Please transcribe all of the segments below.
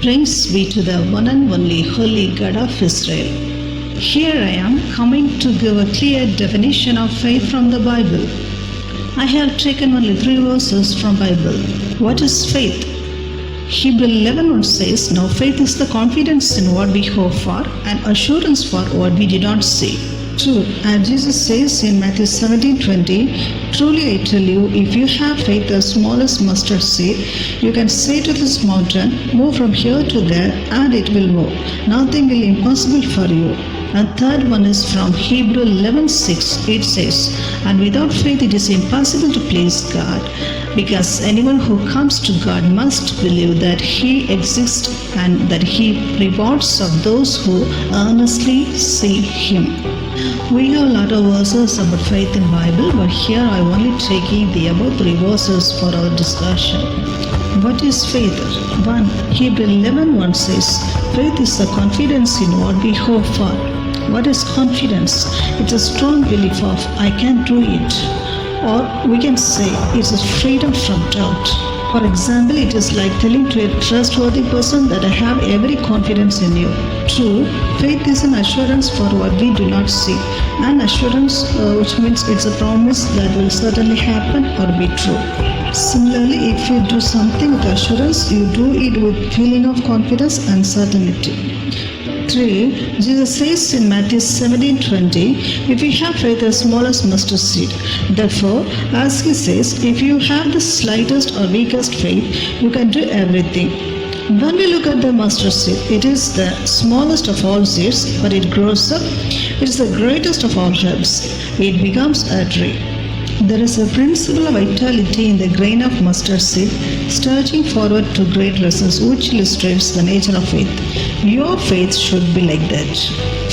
Praise be to the one and only Holy God of Israel. Here I am coming to give a clear definition of faith from the Bible. I have taken only 3 verses from Bible. What is faith? Hebrew 11:1 says, "Now faith is the confidence in what we hope for and assurance for what we did not see." True, as Jesus says in Matthew 17:20, "Truly I tell you, if you have faith as small as mustard seed, you can say to this mountain, 'Move from here to there,' and it will move. Nothing will be impossible for you." And third one is from Hebrew 11:6. It says, "And without faith it is impossible to please God, because anyone who comes to God must believe that He exists and that He rewards of those who earnestly seek Him." We have a lot of verses about faith in Bible, but here I am only taking the above 3 verses for our discussion. What is faith? 1. Hebrew 11:1 says, "Faith is the confidence in what we hope for." What is confidence? It's a strong belief of I can do it. Or we can say it's a freedom from doubt. For example, it is like telling to a trustworthy person that I have every confidence in you. True, faith is an assurance for what we do not see. An assurance which means it's a promise that will certainly happen or be true. Similarly, if you do something with assurance, you do it with feeling of confidence and certainty. 3. Jesus says in Matthew 17:20, "If you have faith as small as mustard seed." Therefore, as he says, if you have the slightest or weakest faith, you can do everything. When we look at the mustard seed, it is the smallest of all seeds, but it grows up. It is the greatest of all herbs. It becomes a tree. There is a principle of vitality in the grain of mustard seed, stretching forward to great results, which illustrates the nature of faith. Your faith should be like that.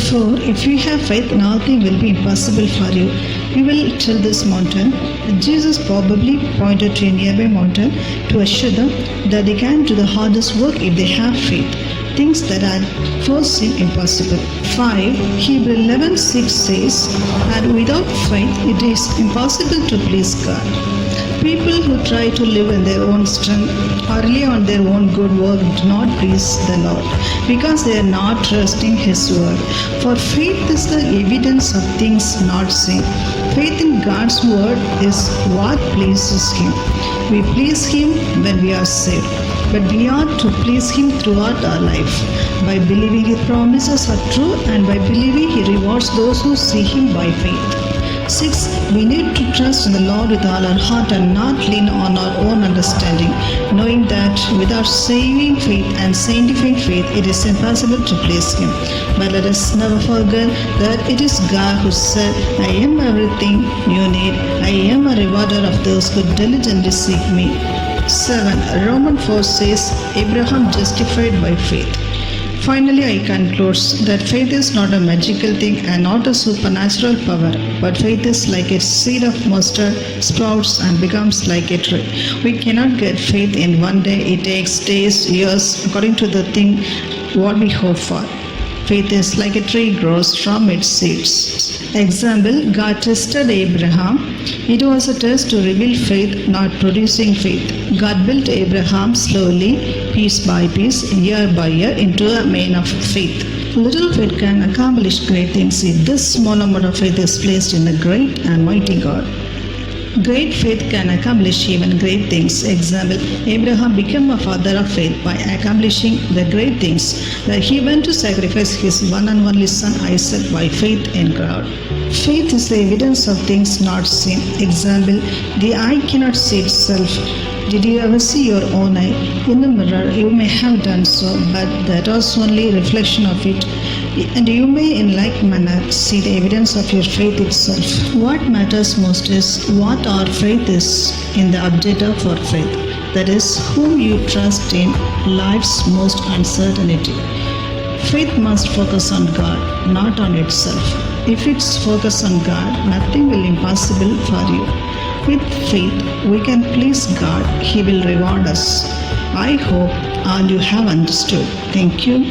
4. If you have faith, nothing will be impossible for you. You will tell this mountain. Jesus probably pointed to a nearby mountain to assure them that they can do the hardest work if they have faith. Things that at first seem impossible. 5. Hebrew 11:6 says, "And without faith it is impossible to please God." People who try to live in their own strength or rely on their own good work do not please the Lord, because they are not trusting His word. For faith is the evidence of things not seen. Faith in God's word is what pleases Him. We please Him when we are saved, but we ought to please Him throughout our life by believing His promises are true and by believing He rewards those who see Him by faith. 6. We need to trust in the Lord with all our heart and not lean on our own understanding, knowing that without saving faith and sanctifying faith, it is impossible to please Him. But let us never forget that it is God who said, "I am everything you need. I am a rewarder of those who diligently seek me." 7. Romans 4 says, "Abraham justified by faith." Finally, I conclude that faith is not a magical thing and not a supernatural power, but faith is like a seed of mustard, sprouts and becomes like a tree. We cannot get faith in one day. It takes days, years, according to the thing what we hope for. Faith is like a tree grows from its seeds. Example, God tested Abraham. It was a test to reveal faith, not producing faith. God built Abraham slowly, piece by piece, year by year, into a man of faith. Little faith can accomplish great things if this small amount of faith is placed in a great and mighty God. Great faith can accomplish even great things. Example, Abraham became a father of faith by accomplishing the great things that he went to sacrifice his one and only son Isaac by faith in God. Faith is the evidence of things not seen. Example, the eye cannot see itself. Did you ever see your own eye? In the mirror, you may have done so, but that was only a reflection of it. And you may in like manner see the evidence of your faith itself. What matters most is what our faith is in the object of our faith. That is, whom you trust in life's most uncertainty. Faith must focus on God, not on itself. If it's focused on God, nothing will be impossible for you. With faith, we can please God. He will reward us. I hope all you have understood. Thank you.